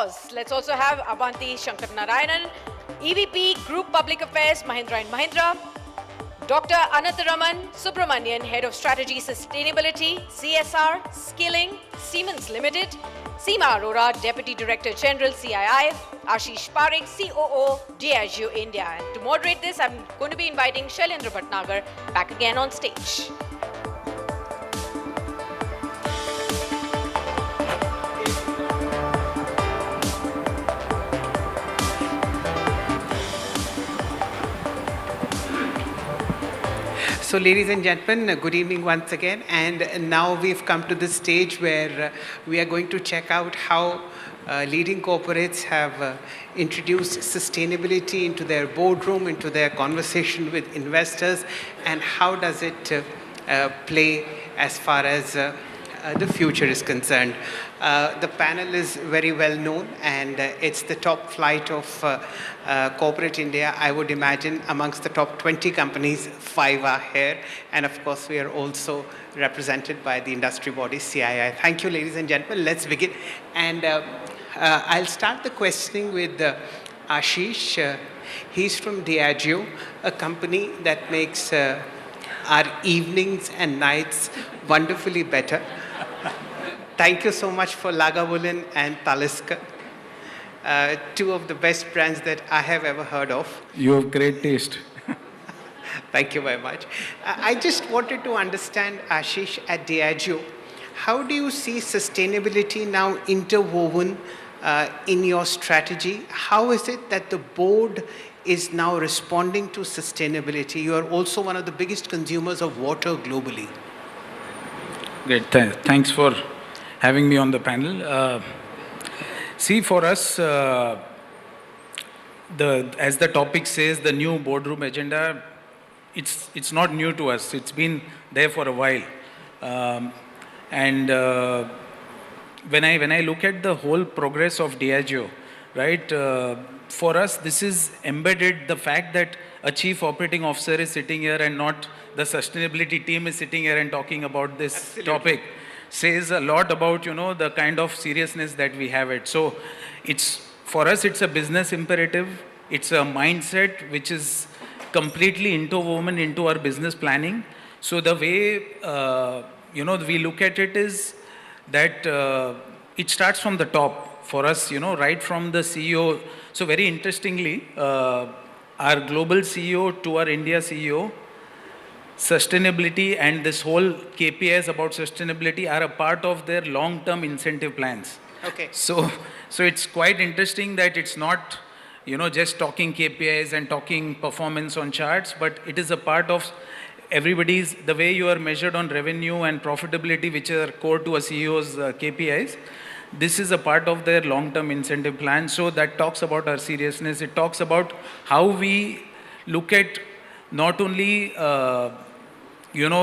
course, let's also have Abanti Sankaranarayanan, EVP Group Public Affairs, Mahindra Mahindra, Dr. Anantharaman Subramaniyan, Head of Strategy Sustainability, CSR Skilling, Siemens Ltd, Seema Arora, Deputy Director General, CII, Ashish Parikh, COO, Diageo India. And to moderate this, I'm going to be inviting Shailendra Bhatnagar back again on stage. So ladies and gentlemen, good evening once again, and now we've come to the stage where we are going to check out how leading corporates have introduced sustainability into their boardroom, into their conversation with investors, and how does it play as far as the future is concerned. The panel is very well known, and it's the top flight of corporate India. I would imagine amongst the top 20 companies, 5 are here. And of course, we are also represented by the industry body, CII. Thank you, ladies and gentlemen. Let's begin. And I'll start the questioning with Ashish. He's from Diageo, a company that makes our evenings and nights wonderfully better. Thank you so much for Lagavulin and Talisker, 2 of the best brands that I have ever heard of. You have great taste. Thank you very much. I just wanted to understand, Ashish, at Diageo, how do you see sustainability now interwoven in your strategy? How is it that the board is now responding to sustainability? You are also one of the biggest consumers of water globally. Great. Thanks for having me on the panel. See, for us, as the topic says, the new boardroom agenda, it's not new to us. It's been there for a while. When I look at the whole progress of Diageo, right, for us, this is embedded, the fact that a chief operating officer is sitting here and not the sustainability team is sitting here and talking about this Absolutely. topic says a lot about, the kind of seriousness that we have it. So for us, it's a business imperative. It's a mindset which is completely interwoven into our business planning. So the way, we look at it is that it starts from the top for us, right from the CEO. So very interestingly, our global CEO to our India CEO, sustainability and this whole KPIs about sustainability are a part of their long-term incentive plans. Okay. So it's quite interesting that it's not, just talking KPIs and talking performance on charts, but it is a part of everybody's, the way you are measured on revenue and profitability, which are core to a CEO's KPIs. This is a part of their long-term incentive plan. So that talks about our seriousness. It talks about how we look at not only,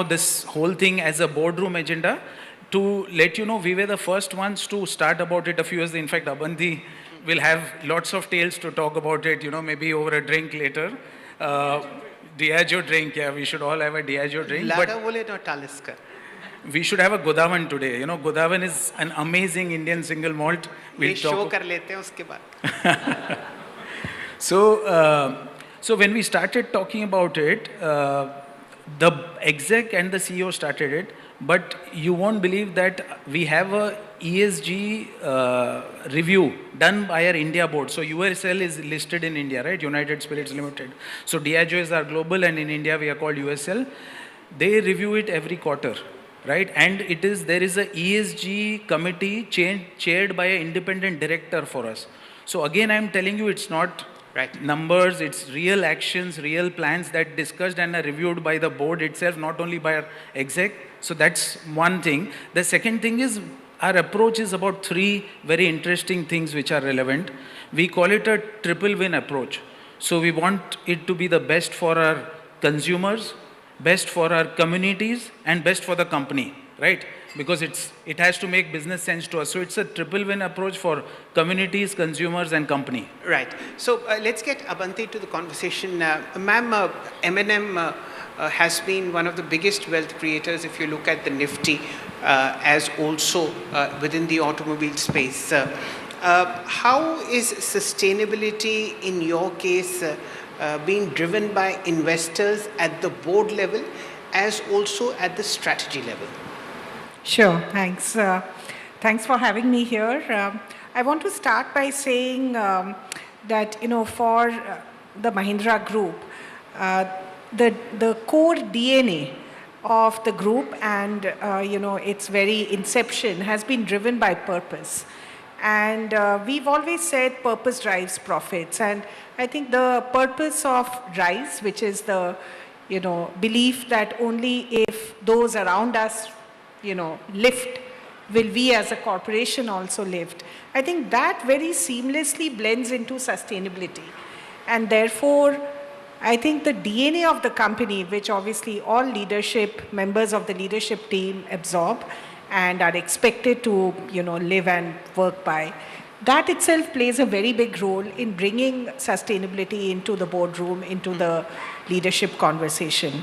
this whole thing as a boardroom agenda. To let you know, we were the first ones to start about it a few years. In fact, Abanti will have lots of tales to talk about it, maybe over a drink later. Diageo drink, yeah, we should all have a Diageo drink. Lagavulin or Talisker? We should have a Godawan today. Godawan is an amazing Indian single malt. We'll show kar lete hain uske baad. So when we started talking about it, the exec and the CEO started it, but you won't believe that we have a ESG review done by our India board. So USL is listed in India, right? United Spirits Limited. So Diageo is our global, and in India we are called USL. They review it every quarter, right? And there is a ESG committee chaired by an independent director for us. So again, I'm telling you, it's not numbers, it's real actions, real plans that discussed and are reviewed by the board itself, not only by our exec. So that's one thing. The second thing is, our approach is about 3 very interesting things which are relevant. We call it a triple win approach. So we want it to be the best for our consumers, best for our communities, and best for the company, right? Because it has to make business sense to us. So it's a triple win approach for communities, consumers, and company. Right. So let's get Abanti to the conversation. Ma'am, M&M has been one of the biggest wealth creators if you look at the Nifty, as also within the automobile space. How is sustainability in your case being driven by investors at the board level as also at the strategy level? Sure, thanks. Thanks for having me here. I want to start by saying that, for the Mahindra Group, the core DNA of the group and, its very inception has been driven by purpose. And we've always said purpose drives profits. And I think the purpose of RISE, which is the, belief that only if those around us, lift, will we as a corporation also lift. I think that very seamlessly blends into sustainability. And therefore, I think the DNA of the company, which obviously all leadership, members of the leadership team absorb and are expected to, live and work by, that itself plays a very big role in bringing sustainability into the boardroom, into the leadership conversation.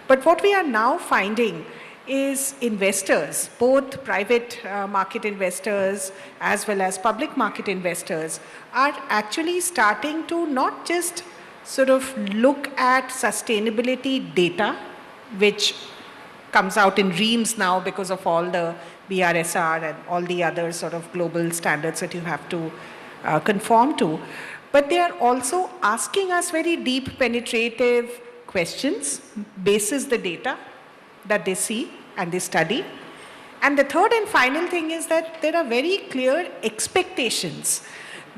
But what we are now finding is investors, both private market investors as well as public market investors, are actually starting to not just sort of look at sustainability data, which comes out in reams now because of all the BRSR and all the other sort of global standards that you have to conform to. But they are also asking us very deep, penetrative questions, basis the data that they see and they study. And the third and final thing is that there are very clear expectations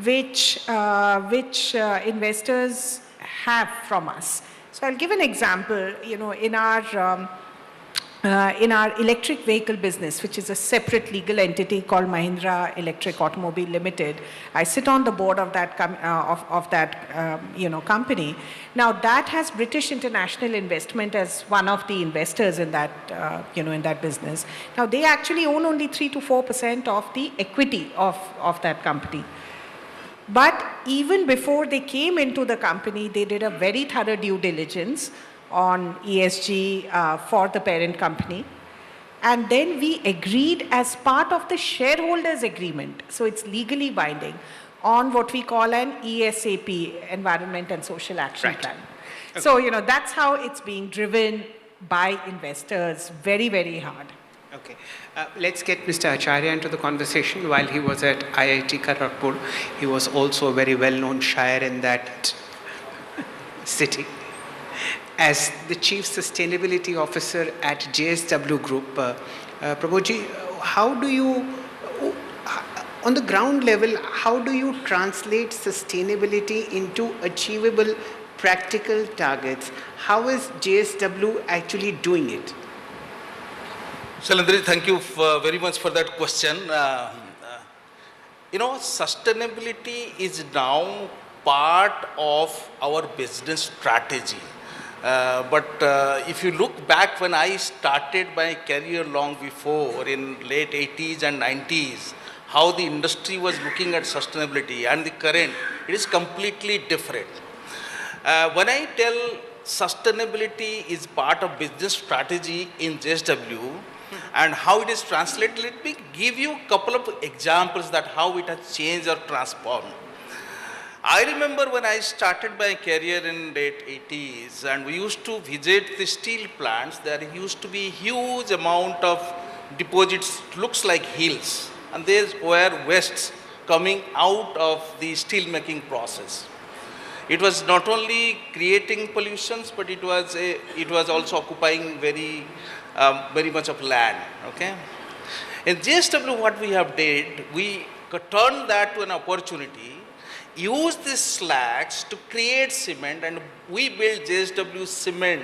which investors have from us. So I'll give an example. In our electric vehicle business, which is a separate legal entity called Mahindra Electric Automobile Limited, I sit on the board of that company. Now that has British International Investment as one of the investors in that in that business. Now they actually own only 3 to 4% of the equity of that company. But even before they came into the company, they did a very thorough due diligence on ESG for the parent company. And then we agreed as part of the shareholders agreement, so it's legally binding, on what we call an ESAP, Environment and Social Action Plan. Okay. So, that's how it's being driven by investors very, very hard. Okay. Let's get Mr. Acharya into the conversation. While he was at IIT Kharagpur, he was also a very well-known shire in that city. As the Chief Sustainability Officer at JSW Group, Prabodji, how do you, on the ground level, how do you translate sustainability into achievable practical targets? How is JSW actually doing it? Shailendra, thank you very much for that question. Sustainability is now part of our business strategy. But if you look back when I started my career long before, in late 80s and 90s, how the industry was looking at sustainability and the current, it is completely different. When I tell sustainability is part of business strategy in JSW and how it is translated, let me give you a couple of examples that how it has changed or transformed. I remember when I started my career in late 80s and we used to visit the steel plants, there used to be huge amount of deposits, looks like hills, and there were wastes coming out of the steel making process. It was not only creating pollutions, but it was also occupying very much of land. Okay. In JSW, what we have did, we turned that to an opportunity, use these slags to create cement, and we built JSW Cement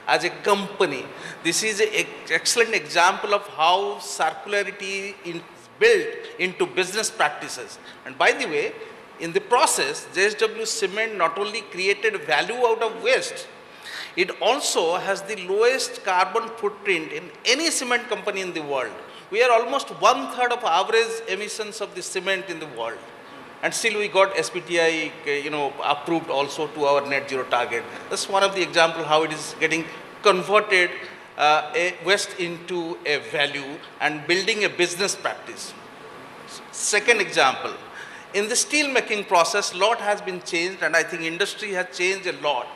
as a company. This is an excellent example of how circularity is built into business practices. And by the way, in the process, JSW Cement not only created value out of waste, it also has the lowest carbon footprint in any cement company in the world. We are almost 1/3 of average emissions of the cement in the world. And still we got SBTi, approved also to our net zero target. That's one of the examples how it is getting converted a waste into a value and building a business practice. Second example, In the steel making process, lot has been changed, and I think industry has changed a lot.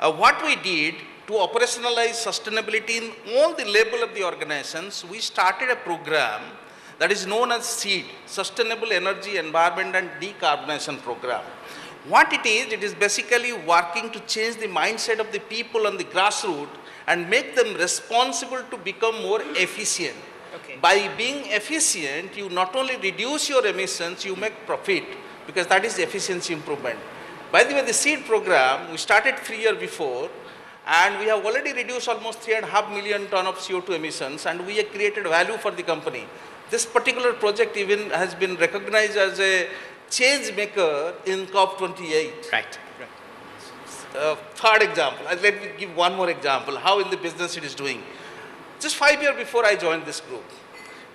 What we did to operationalize sustainability in all the level of the organizations, we started a program that is known as SEED, Sustainable Energy, Environment and Decarbonization Program. What it is basically working to change the mindset of the people on the grassroots and make them responsible to become more efficient. Okay. By being efficient, you not only reduce your emissions, you make profit, because that is efficiency improvement. By the way, the SEED program, we started 3 years before, and we have already reduced almost 3.5 million ton of CO2 emissions, and we have created value for the company. This particular project even has been recognized as a change maker in COP28. Right. Third example, let me give one more example, how in the business it is doing. Just 5 years before I joined this group,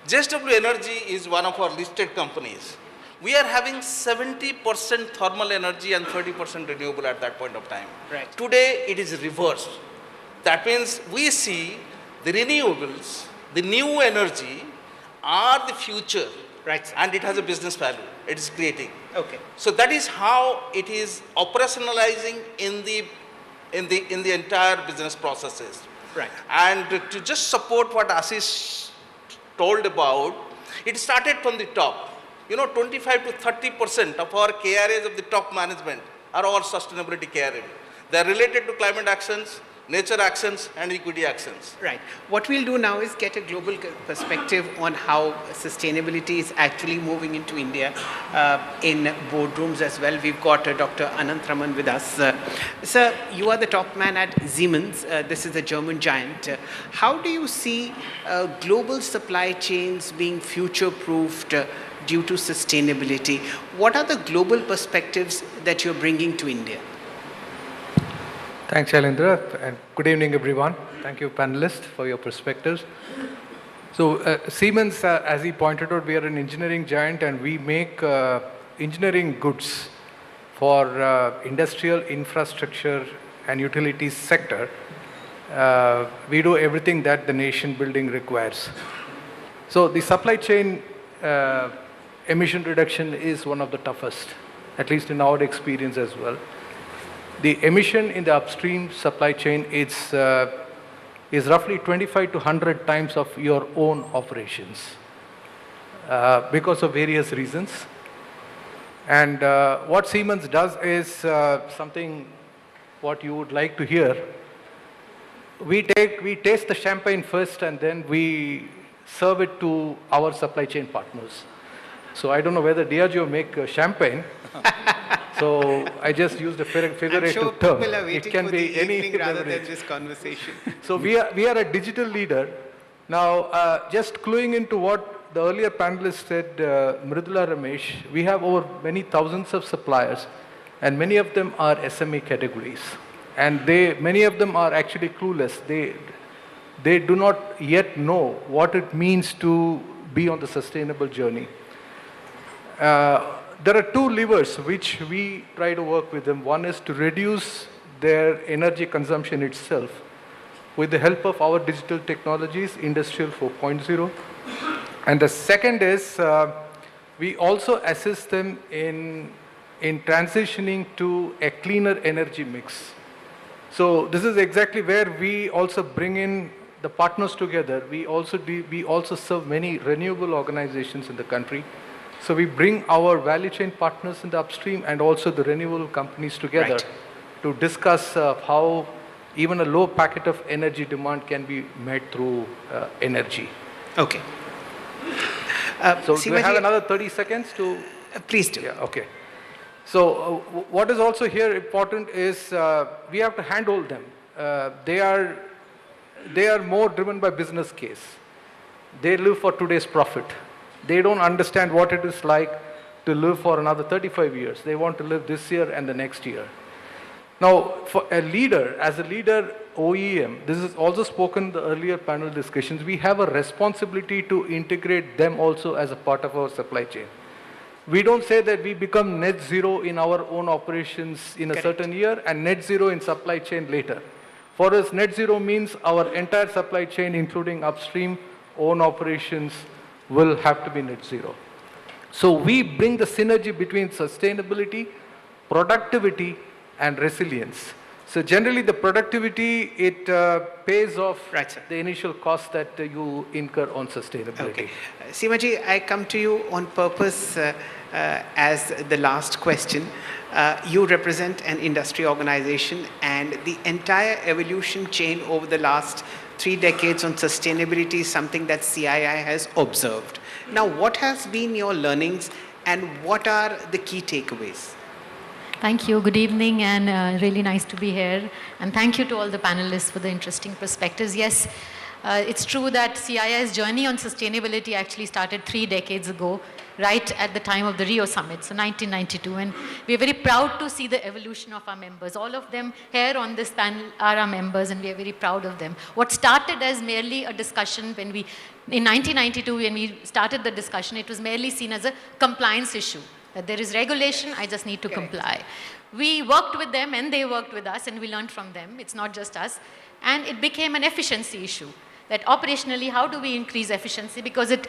JSW Energy is one of our listed companies. We are having 70% thermal energy and 30% renewable at that point of time. Right. Today, it is reversed. That means we see the renewables, the new energy are the future. Right, sir. And it has a business value. It is creating. Okay. So that is how it is operationalizing in the entire business processes. Right. And to just support what Ashish told about, it started from the top. 25 to 30% of our KRAs of the top management are all sustainability KRA. They are related to climate actions, nature actions, and equity actions. Right. What we'll do now is get a global perspective on how sustainability is actually moving into India in boardrooms as well. We've got Dr. Anantharaman with us. Sir, you are the top man at Siemens. This is a German giant. How do you see global supply chains being future-proofed due to sustainability? What are the global perspectives that you're bringing to India? Thanks, Shailendra, and good evening, everyone. Thank you, panelists, for your perspectives. So, Siemens, as he pointed out, we are an engineering giant, and we make engineering goods for industrial infrastructure and utilities sector. We do everything that the nation building requires. So, the supply chain emission reduction is one of the toughest, at least in our experience as well. The emission in the upstream supply chain is roughly 25 to 100 times of your own operations because of various reasons. And what Siemens does is something what you would like to hear. We taste the champagne first, and then we serve it to our supply chain partners. So I don't know whether Diageo make champagne. So I just used a figurative I'm sure term. people are It waiting can for be the any evening rather beverage. than this conversation. So we are a digital leader. Now, just cluing into what the earlier panelist said, Mridula Ramesh, we have over many thousands of suppliers, and many of them are SME categories. And many of them are actually clueless. They do not yet know what it means to be on the sustainable journey. There are two levers which we try to work with them. One is to reduce their energy consumption itself with the help of our digital technologies, Industrial 4.0. And the second is we also assist them in transitioning to a cleaner energy mix. So this is exactly where we also bring in the partners together. We also serve many renewable organizations in the country. So we bring our value chain partners in the upstream and also the renewable companies together to discuss how even a low packet of energy demand can be met through energy. Okay. So do we have another 30 seconds to? Please do. Yeah, okay. So what is also here important is we have to handhold them. They are more driven by business case. They live for today's profit. They don't understand what it is like to live for another 35 years. They want to live this year and the next year. Now, for a leader, as a leader OEM, this is also spoken in the earlier panel discussions, we have a responsibility to integrate them also as a part of our supply chain. We don't say that we become net zero in our own operations in a certain year and net zero in supply chain later. For us, net zero means our entire supply chain, including upstream, own operations, will have to be net zero. So we bring the synergy between sustainability, productivity, and resilience. So generally the productivity, it pays off Right, sir. the initial cost that you incur on sustainability. Okay. Seema ji, I come to you on purpose as the last question. You represent an industry organization, and the entire evolution chain over the last 3 decades on sustainability is something that CII has observed. Now, what has been your learnings and what are the key takeaways? Thank you. Good evening, and really nice to be here. And thank you to all the panelists for the interesting perspectives. Yes, it's true that CII's journey on sustainability actually started 3 decades ago, right at the time of the Rio Summit, so 1992. And we're very proud to see the evolution of our members. All of them here on this panel are our members, and we are very proud of them. What started as merely a discussion when in 1992, when we started the discussion, it was merely seen as a compliance issue. That there is regulation, I just need to comply. We worked with them and they worked with us, and we learned from them. It's not just us. And it became an efficiency issue. That operationally, how do we increase efficiency? Because it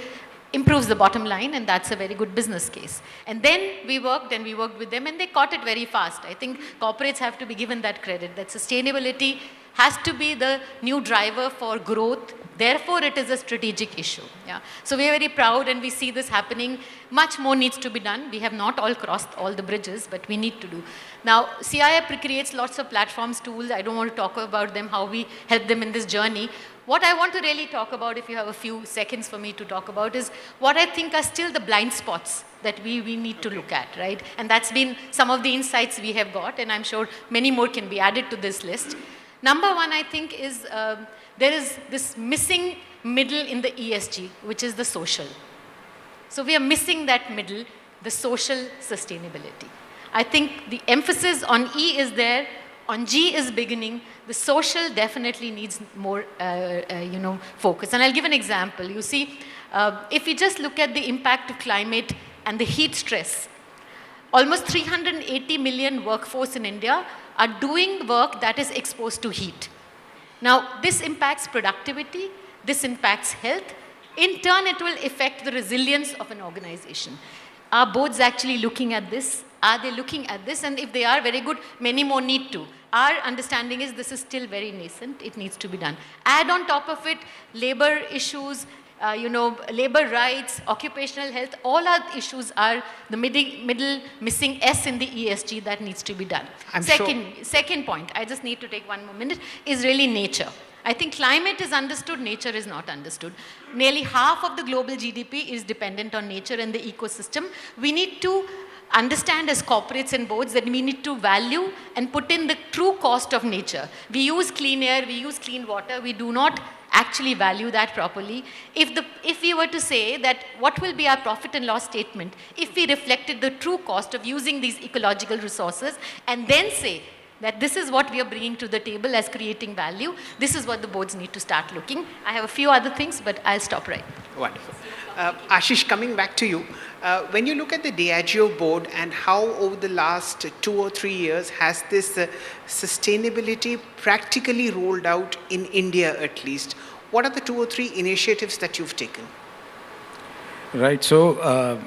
improves the bottom line, and that's a very good business case. And then we worked with them, and they caught it very fast. I think corporates have to be given that credit, that sustainability has to be the new driver for growth. Therefore, it is a strategic issue. Yeah. So we are very proud, and we see this happening. Much more needs to be done. We have not all crossed all the bridges, but we need to do. Now, CII creates lots of platforms, tools. I don't want to talk about them, how we help them in this journey. What I want to really talk about, if you have a few seconds for me to talk about, is what I think are still the blind spots that we need to look at, right? And that's been some of the insights we have got, and I'm sure many more can be added to this list. Number one, I think, is there is this missing middle in the ESG, which is the social. So we are missing that middle, the social sustainability. I think the emphasis on E is there, on G is beginning. The social definitely needs more, focus. And I'll give an example. You see, if we just look at the impact of climate and the heat stress, almost 380 million workforce in India are doing work that is exposed to heat. Now, this impacts productivity, this impacts health. In turn, it will affect the resilience of an organization. Are boards actually looking at this? Are they looking at this? And if they are, very good, many more need to. Our understanding is this is still very nascent, it needs to be done. Add on top of it, labor issues, labor rights, occupational health, all our issues are the middle missing S in the ESG that needs to be done. Second point, I just need to take 1 more minute, is really nature. I think climate is understood, nature is not understood. Nearly half of the global GDP is dependent on nature and the ecosystem. We need to understand as corporates and boards that we need to value and put in the true cost of nature. We use clean air, we use clean water, we do not actually value that properly. If we were to say that what will be our profit and loss statement if we reflected the true cost of using these ecological resources and then say that this is what we are bringing to the table as creating value, this is what the boards need to start looking. I have a few other things, but I'll stop right. Wonderful. Ashish, coming back to you, when you look at the Diageo board and how over the last 2 or 3 years has this sustainability practically rolled out in India at least, what are the 2 or 3 initiatives that you've taken? Right. So,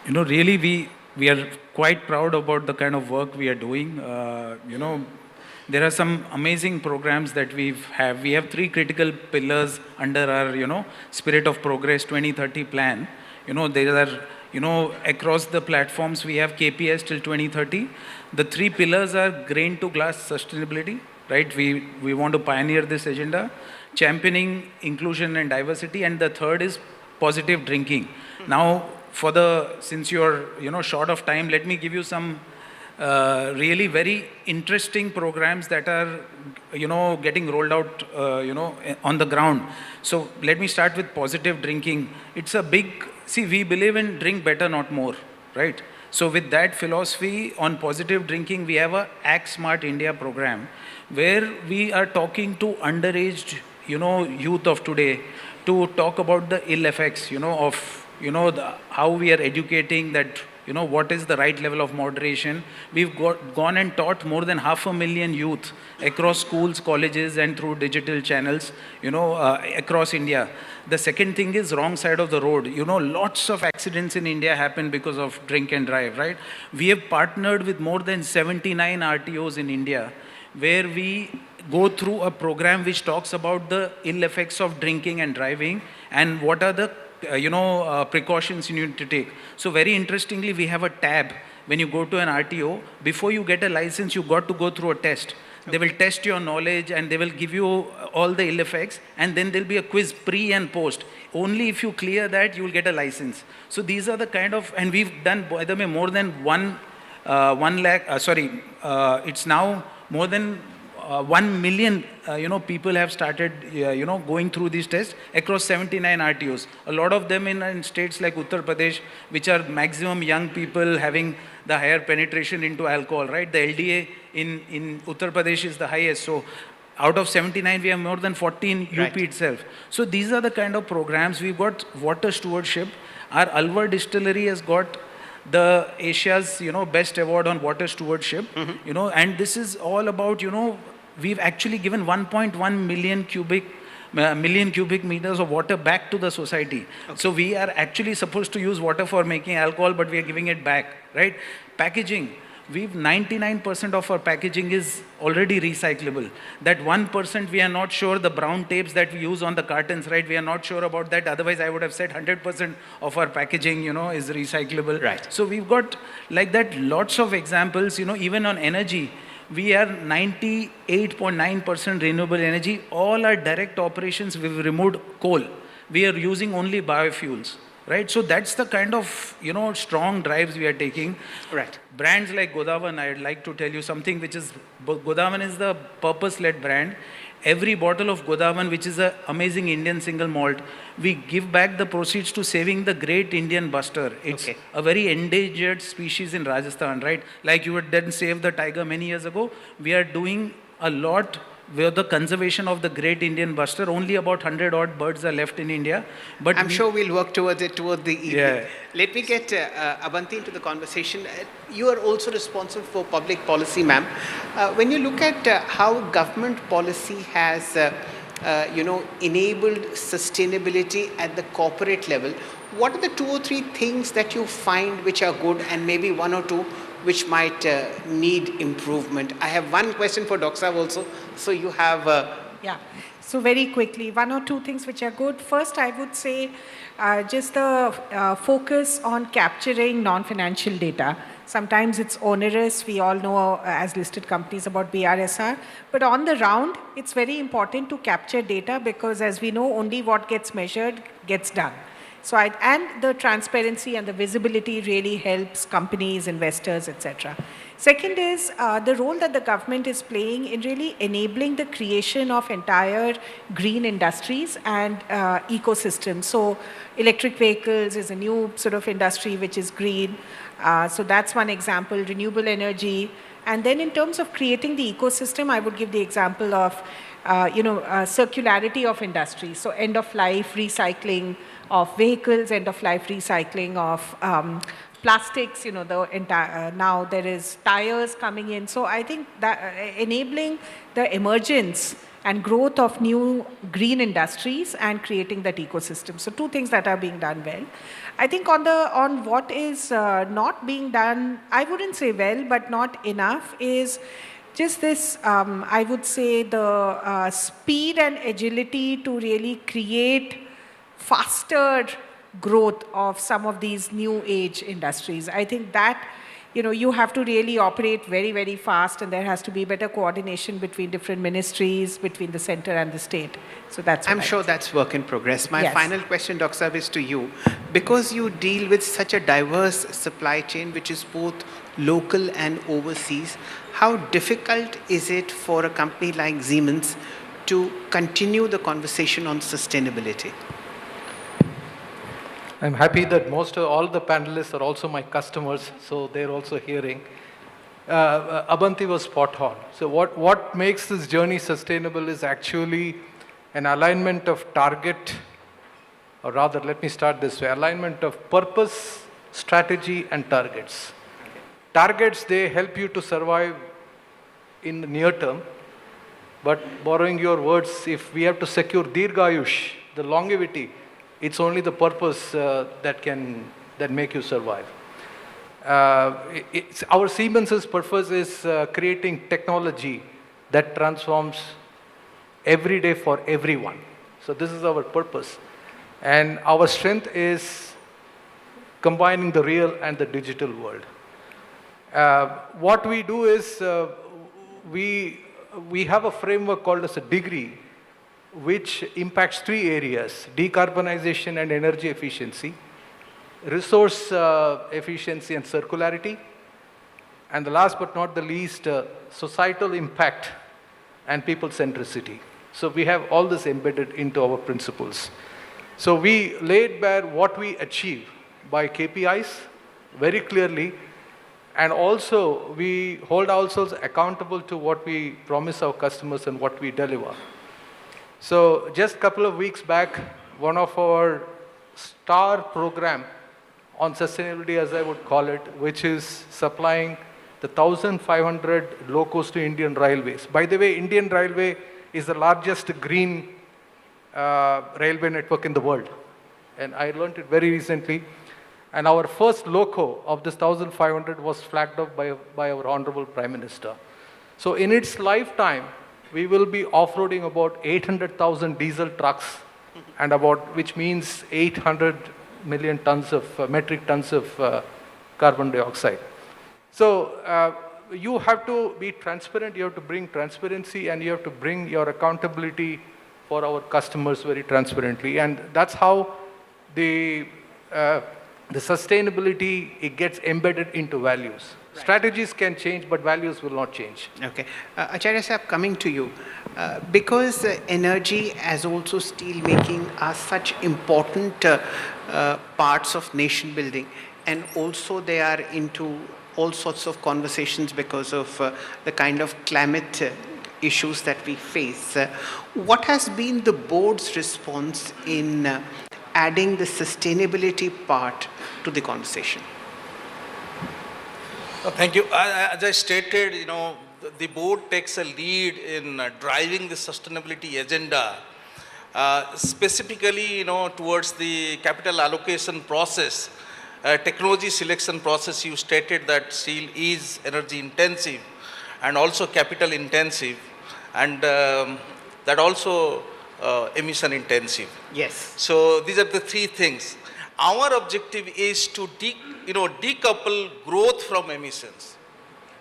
really we are quite proud about the kind of work we are doing. There are some amazing programs that we have. We have 3 critical pillars under our, Spirit of Progress 2030 plan. There are, across the platforms we have KPIs till 2030. The 3 pillars are grain to glass sustainability, right? We want to pioneer this agenda, championing inclusion and diversity, and the third is positive drinking. Now, since you're, short of time, let me give you some really very interesting programs that are, getting rolled out, on the ground. So let me start with positive drinking. It's a we believe in drink better, not more, right? So with that philosophy on positive drinking, we have a Act Smart India program where we are talking to underaged, youth of today to talk about the ill effects, of, how we are educating that, what is the right level of moderation. We've gone and taught more than 500,000 youth across schools, colleges, and through digital channels, across India. The second thing is wrong side of the road. Lots of accidents in India happen because of drink and drive, right? We have partnered with more than 79 RTOs in India, where we go through a program which talks about the ill effects of drinking and driving and what are the precautions you need to take. So very interestingly, we have a tab when you go to an RTO. Before you get a license, you got to go through a test. They will test your knowledge and they will give you all the ill effects, and then there'll be a quiz pre and post. Only if you clear that, you will get a license. So these are the kind of, and we've done, by the way, more than 1 lakh, it's now more than 1 million, people have started, going through these tests across 79 RTOs. A lot of them in states like Uttar Pradesh, which are maximum young people having the higher penetration into alcohol, right? The LDA in Uttar Pradesh is the highest. So out of 79, we have more than 14 UP itself. So these are the kind of programs. We've got water stewardship. Our Alwar distillery has got the Asia's, best award on water stewardship, and this is all about, we've actually given 1.1 million cubic meters of water back to the society. Okay. So we are actually supposed to use water for making alcohol, but we are giving it back, right? Packaging. 99% of our packaging is already recyclable. That 1% we are not sure, the brown tapes that we use on the cartons, right? We are not sure about that. Otherwise, I would have said 100% of our packaging, is recyclable. Right. So we've got like that lots of examples, even on energy. We are 98.9% renewable energy. All our direct operations, we've removed coal. We are using only biofuels. Right, so that's the kind of strong drives we are taking. Right. Brands like Godawan, I'd like to tell you something which is Godawan is the purpose-led brand. Every bottle of Godawan, which is an amazing Indian single malt, we give back the proceeds to saving the great Indian bustard. It's a very endangered species in Rajasthan, right? Like you would then save the tiger many years ago. We are doing a lot with the conservation of the great Indian bustard. Only about 100 odd birds are left in India. But I'm sure we'll work towards it toward the evening. Yeah. Let me get Abanti into the conversation. You are also responsible for public policy, ma'am. When you look at how government policy has, enabled sustainability at the corporate level, what are the 2 or 3 things that you find which are good, and maybe 1 or 2 which might need improvement? I have one question for Dr. Saab also. So you have... Yeah. So very quickly, 1 or 2 things which are good. First, I would say just the focus on capturing non-financial data. Sometimes it's onerous. We all know as listed companies about BRSR. But on the round, it's very important to capture data because as we know, only what gets measured gets done. So and the transparency and the visibility really helps companies, investors, etc. Second is the role that the government is playing in really enabling the creation of entire green industries and ecosystems. So electric vehicles is a new sort of industry which is green. So that's one example, renewable energy. And then in terms of creating the ecosystem, I would give the example of circularity of industry. So end of life recycling of vehicles, end of life recycling of plastics, the entire, now there is tires coming in. So I think that enabling the emergence and growth of new green industries and creating that ecosystem. So 2 things that are being done well. I think on what is not being done, I wouldn't say well, but not enough, is just this, I would say the speed and agility to really create faster growth of some of these new age industries. I think that, you have to really operate very, very fast, and there has to be better coordination between different ministries, between the center and the state. So that's I'm sure that's work in progress. My final question, Dr. Saab, is to you. Because you deal with such a diverse supply chain, which is both local and overseas, how difficult is it for a company like Siemens to continue the conversation on sustainability? I'm happy that all the panelists are also my customers, so they're also hearing. Abanti was spot on. So what makes this journey sustainable is actually an alignment of target, or rather, let me start this way, alignment of purpose strategy and targets. Targets, they help you to survive in the near term, but borrowing your words, if we have to secure Dirghayush, the longevity, it's only the purpose that make you survive. Our Siemens' purpose is creating technology that transforms every day for everyone. So this is our purpose. And our strength is combining the real and the digital world. What we do is we have a framework called as a degree, which impacts 3 areas: decarbonization and energy efficiency, resource efficiency and circularity, and the last but not the least, societal impact and people centricity. So we have all this embedded into our principles. So we laid bare what we achieve by KPIs very clearly, and also we hold ourselves accountable to what we promise our customers and what we deliver. So just a couple of weeks back, one of our star program on sustainability, as I would call it, which is supplying the 1,500 locos to Indian Railways. By the way, Indian Railway is the largest green railway network in the world. And I learned it very recently. And our first loco of this 1,500 was flagged up by our Honorable Prime Minister. So in its lifetime, we will be off-roading about 800,000 diesel trucks, and which means 800 million tons of, metric tons of carbon dioxide. So you have to be transparent, you have to bring transparency, and you have to bring your accountability for our customers very transparently. And that's how the sustainability, it gets embedded into values. Right. Strategies can change, but values will not change. Okay. Acharya Sahab, coming to you. Because energy as also steel making are such important parts of nation building, and also they are into all sorts of conversations because of the kind of climate issues that we face. What has been the board's response in adding the sustainability part to the conversation? Thank you. As I stated, the board takes a lead in driving the sustainability agenda, specifically, towards the capital allocation process, technology selection process. You stated that steel is energy intensive and also capital intensive, and that also emission intensive. Yes. So these are the 3 things. Our objective is to decouple growth from emissions,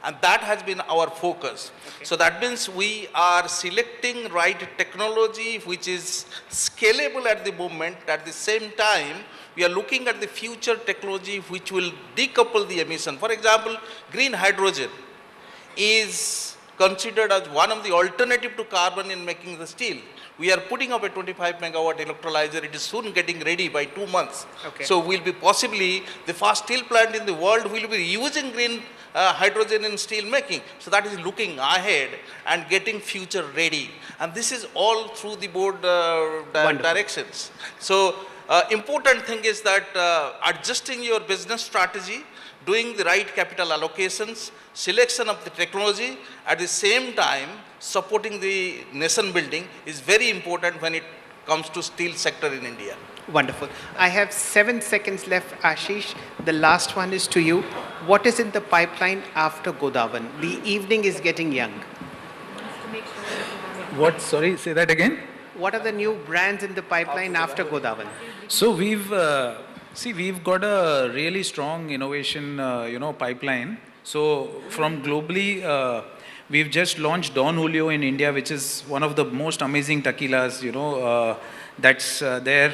and that has been our focus. Okay. So that means we are selecting right technology which is scalable at the moment. At the same time, we are looking at the future technology which will decouple the emission. For example, green hydrogen is considered as one of the alternative to carbon in making the steel. We are putting up a 25 megawatt electrolyzer. It is soon getting ready by 2 months. Okay. So we'll be possibly the first steel plant in the world will be using green hydrogen in steel making. So that is looking ahead and getting future ready. And this is all through the board directions. So important thing is that adjusting your business strategy, doing the right capital allocations, selection of the technology, at the same time supporting the nation building is very important when it comes to steel sector in India. Wonderful. I have 7 seconds left, Ashish. The last one is to you. What is in the pipeline after Godawan? The evening is getting young. What? Sorry, say that again. What are the new brands in the pipeline after Godawan? So we've got a really strong innovation, pipeline. So from globally, we've just launched Don Julio in India, which is one of the most amazing tequilas, that's there.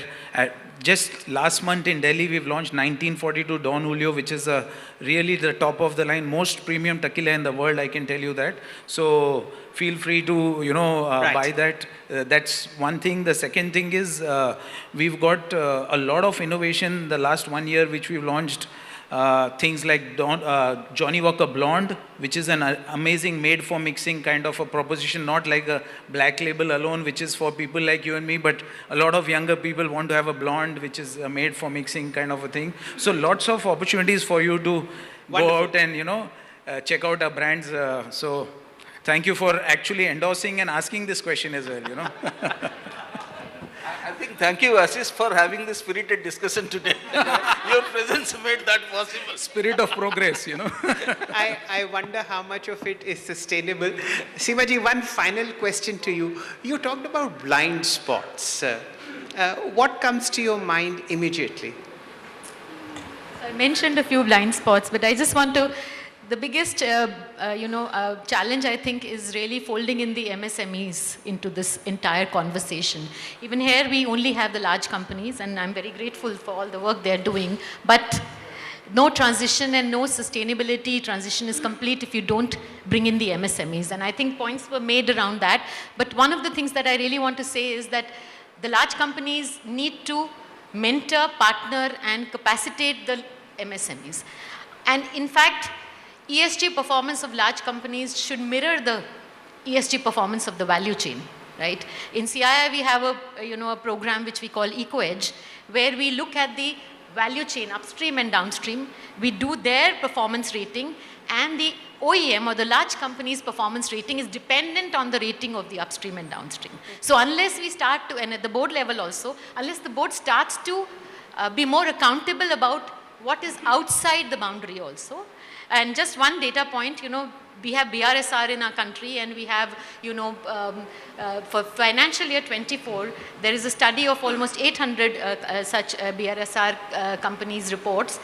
Just last month in Delhi, we've launched 1942 Don Julio, which is really the top of the line, most premium tequila in the world, I can tell you that. So feel free to, Right. buy that. That's one thing. The second thing is we've got a lot of innovation the last 1 year, which we've launched. things like Johnny Walker Blonde, which is an amazing made for mixing kind of a proposition, not like a black label alone, which is for people like you and me, but a lot of younger people want to have a blonde, which is a made for mixing kind of a thing. So lots of opportunities for you to go out and, check out our brands. So thank you for actually endorsing and asking this question as well, I think thank you, Ashish, for having this spirited discussion today. Your presence made that possible. Spirit of progress, I wonder how much of it is sustainable. Seema ji, one final question to you. You talked about blind spots. What comes to your mind immediately? I mentioned a few blind spots, but I just want to, the biggest, challenge I think is really folding in the MSMEs into this entire conversation. Even here we only have the large companies, and I'm very grateful for all the work they're doing, but no transition and no sustainability transition is complete if you don't bring in the MSMEs. And I think points were made around that. But one of the things that I really want to say is that the large companies need to mentor, partner, and capacitate the MSMEs. And in fact, ESG performance of large companies should mirror the ESG performance of the value chain, right? In CII, we have a program which we call EcoEdge, where we look at the value chain, upstream and downstream. We do their performance rating, and the OEM or the large company's performance rating is dependent on the rating of the upstream and downstream. So unless we start to, and at the board level also, unless the board starts to be more accountable about what is outside the boundary also. And just one data point, we have BRSR in our country, and we have, for financial year 24, there is a study of almost 800 such BRSR companies' reports,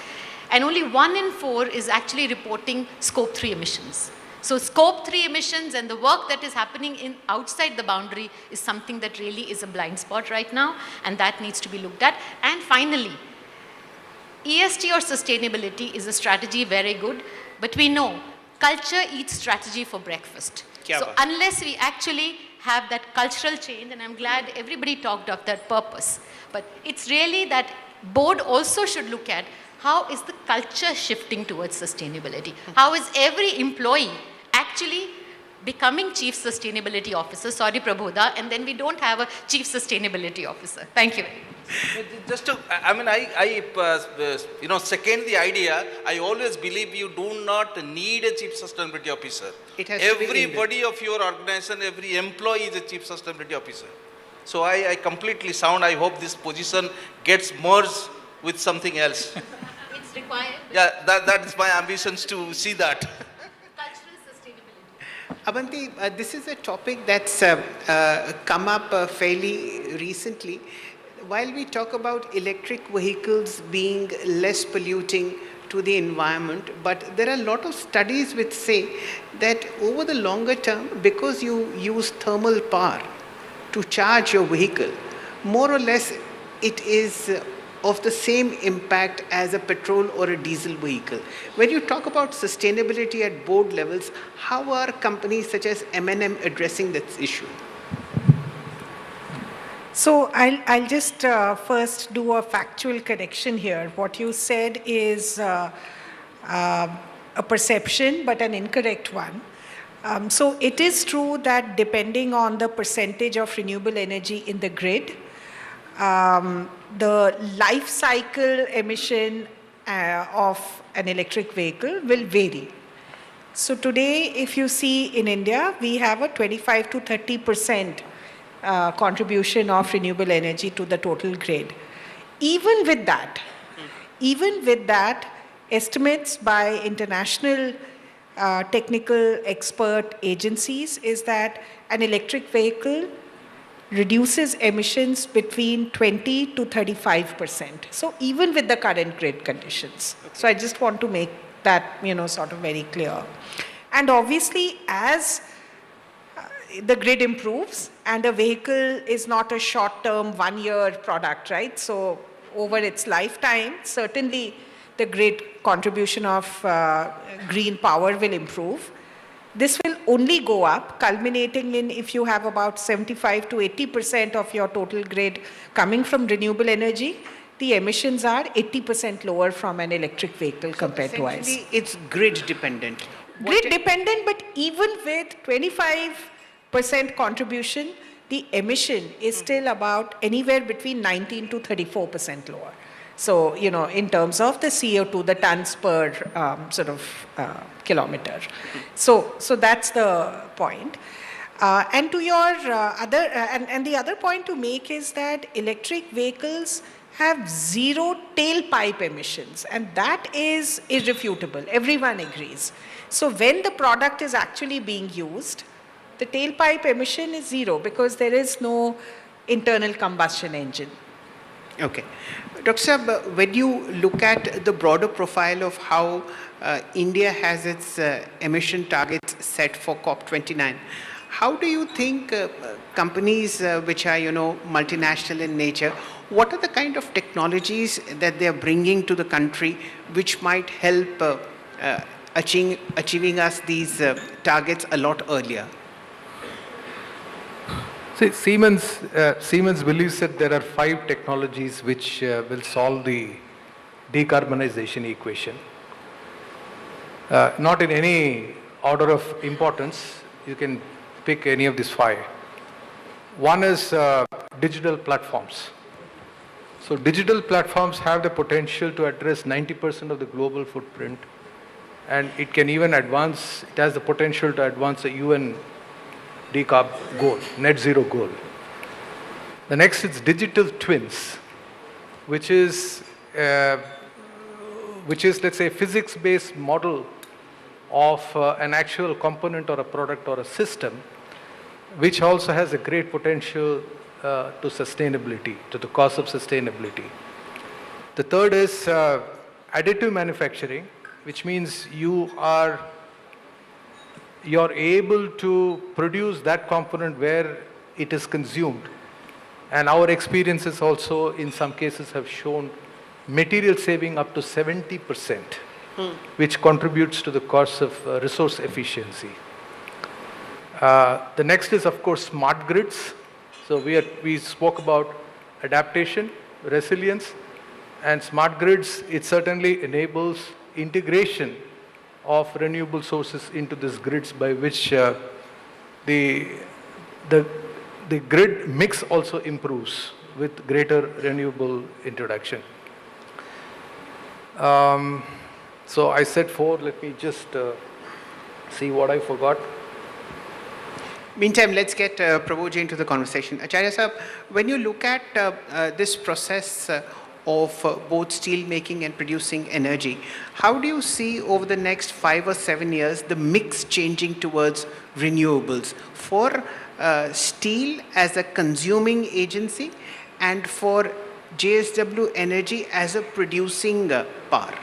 and only 1 in 4 is actually reporting scope 3 emissions. So scope 3 emissions and the work that is happening outside the boundary is something that really is a blind spot right now, and that needs to be looked at. And finally, ESG or sustainability is a strategy, very good, but we know culture eats strategy for breakfast. So unless we actually have that cultural change, and I'm glad everybody talked of that purpose, but it's really that board also should look at how is the culture shifting towards sustainability? How is every employee actually becoming chief sustainability officer? Sorry, Prabodha, and then we don't have a chief sustainability officer. Thank you very much. Just to, second the idea. I always believe you do not need a chief sustainability officer. Everybody of your organization, every employee is a chief sustainability officer. So I completely sound. I hope this position gets merged with something else. It's required. Yeah, that is my ambitions to see that. Abanti, this is a topic that's come up fairly recently. While we talk about electric vehicles being less polluting to the environment, but there are a lot of studies which say that over the longer term, because you use thermal power to charge your vehicle, more or less it is of the same impact as a petrol or a diesel vehicle. When you talk about sustainability at board levels, how are companies such as M&M addressing this issue? So I'll just first do a factual correction here. What you said is a perception, but an incorrect one. So it is true that depending on the percentage of renewable energy in the grid, the life cycle emission of an electric vehicle will vary. So today, if you see in India, we have a 25 to 30% contribution of renewable energy to the total grid. Even with that, estimates by international technical expert agencies is that an electric vehicle reduces emissions between 20 to 35%. So even with the current grid conditions. So I just want to make that, sort of very clear. And obviously, as the grid improves, and a vehicle is not a short-term, one-year product, right? So over its lifetime, certainly the grid contribution of green power will improve. This will only go up, culminating in if you have about 75 to 80% of your total grid coming from renewable energy, the emissions are 80% lower from an electric vehicle compared to ICE. Essentially, it's grid dependent. Grid dependent, but even with 25% contribution, the emission is still about anywhere between 19 to 34% lower. So, you know, in terms of the CO2, the tons per kilometer. So that's the point. And to your the other point to make is that electric vehicles have zero tailpipe emissions, and that is irrefutable. Everyone agrees. So when the product is actually being used, the tailpipe emission is zero because there is no internal combustion engine. Okay. Dr. Saab, when you look at the broader profile of how India has its emission targets set for COP29, how do you think companies which are, multinational in nature, what are the kind of technologies that they are bringing to the country which might help achieving us these targets a lot earlier? See, Siemens believes that there are 5 technologies which will solve the decarbonization equation. Not in any order of importance, you can pick any of these 5. One is digital platforms. So digital platforms have the potential to address 90% of the global footprint, and it can even advance, it has the potential to advance the UN decarb goal, net zero goal. The next is digital twins, which is let's say a physics-based model of an actual component or a product or a system, which also has a great potential to sustainability, to the cost of sustainability. The third is additive manufacturing, which means you're able to produce that component where it is consumed. And our experiences also in some cases have shown material saving up to 70%, which contributes to the cost of resource efficiency. The next is, of course, smart grids. So we spoke about adaptation, resilience, and smart grids. It certainly enables integration of renewable sources into these grids, by which the grid mix also improves with greater renewable introduction. So I said 4, let me just see what I forgot. Meantime, let's get Prabodha into the conversation. Acharya Sahab, when you look at this process of both steel making and producing energy, how do you see over the next 5 or 7 years the mix changing towards renewables for steel as a consuming agency and for JSW Energy as a producing power?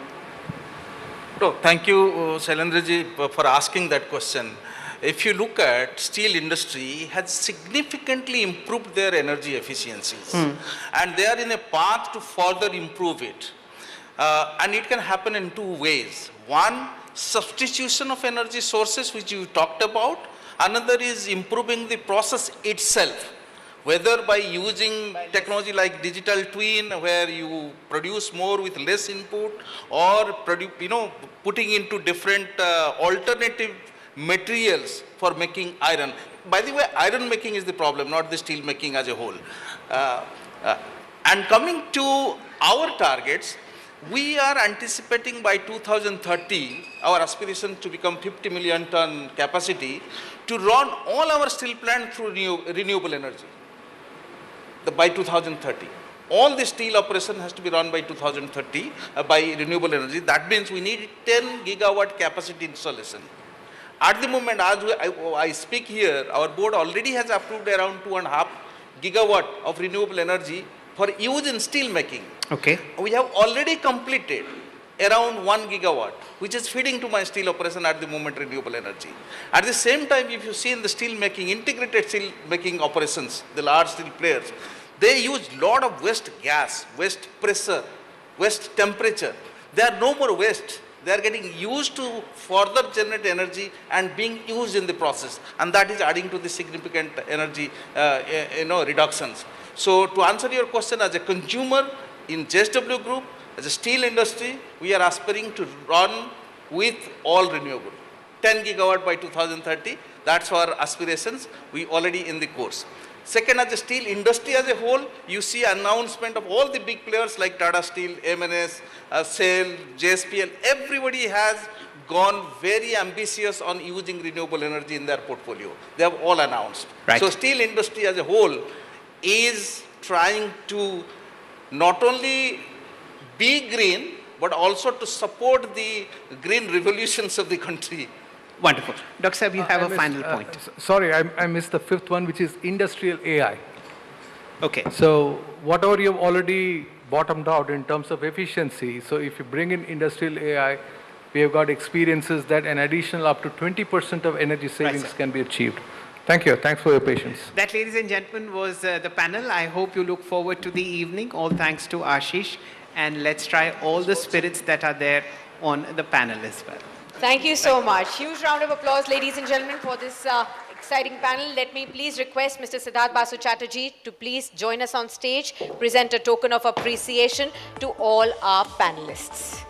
So, thank you, Shailendra ji, for asking that question. If you look at steel industry has significantly improved their energy efficiencies, and they are in a path to further improve it. And it can happen in 2 ways. One, substitution of energy sources, which you talked about. Another is improving the process itself, whether by using technology like digital twin, where you produce more with less input, or putting into different alternative materials for making iron. By the way, iron making is the problem, not the steel making as a whole. And coming to our targets, we are anticipating by 2030, our aspiration to become 50 million ton capacity, to run all our steel plants through renewable energy. By 2030. All the steel operation has to be run by 2030 by renewable energy. That means we need 10 gigawatt capacity installation. At the moment, as I speak here, our board already has approved around 2.5 gigawatt of renewable energy for use in steel making. Okay. We have already completed around 1 gigawatt, which is feeding to my steel operation at the moment, renewable energy. At the same time, if you see in the steel making, integrated steel making operations, the large steel players, they use lot of waste gas, waste pressure, waste temperature. There are no more waste. They are getting used to further generate energy and being used in the process, and that is adding to the significant energy reductions. So to answer your question, as a consumer, in JSW Group, as a steel industry, we are aspiring to run with all renewable. 10 gigawatt by 2030, that's our aspirations. We already in the course. Second, as a steel industry as a whole, you see announcement of all the big players like Tata Steel, M&S, SAIL, JSPL, everybody has gone very ambitious on using renewable energy in their portfolio. They have all announced. Right. So steel industry as a whole is trying to not only be green, but also to support the green revolutions of the country. Wonderful. Dr. Saab, you have a final point. Sorry, I missed the fifth one, which is industrial AI. Okay. So whatever you've already bottomed out in terms of efficiency, so if you bring in industrial AI, we have got experiences that an additional up to 20% of energy savings sir. can be achieved. Thank you. Thanks for your patience. That, ladies and gentlemen, was the panel. I hope you look forward to the evening. All thanks to Ashish. And let's try all the spirits that are there on the panel as well. Thank you so much. Huge round of applause, ladies and gentlemen, for this exciting panel. Let me please request Mr. Siddharth Basu Chatterjee to please join us on stage, present a token of appreciation to all our panelists.